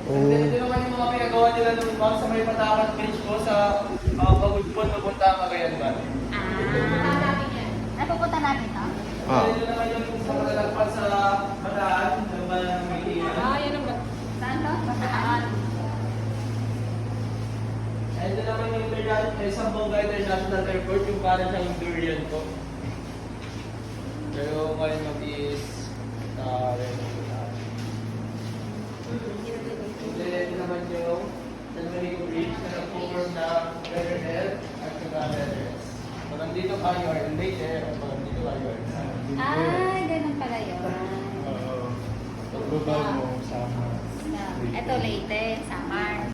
And then, ito naman yung mga pinagawa nila nung bang sa may Patakan Bridge po sa Pagudpon, papunta ang Cagayan Valley. Napupunta natin to? And ito naman yung sa malalagpas sa Bataan, ng Bayan ng Maynila. Yan ang saan to? Bataan. And ito naman yung Sambuanga International Airport, yung parang siyang durian po. Pero ngayon mag-is ito naman yung San Miguel Bridge na nag-form na Leatherhead at saka Leatherheads. So nandito kayo or later, o pag nandito kayo or Ganun pala yun. Pagbaba mo, sama. Ito Leyte, sama.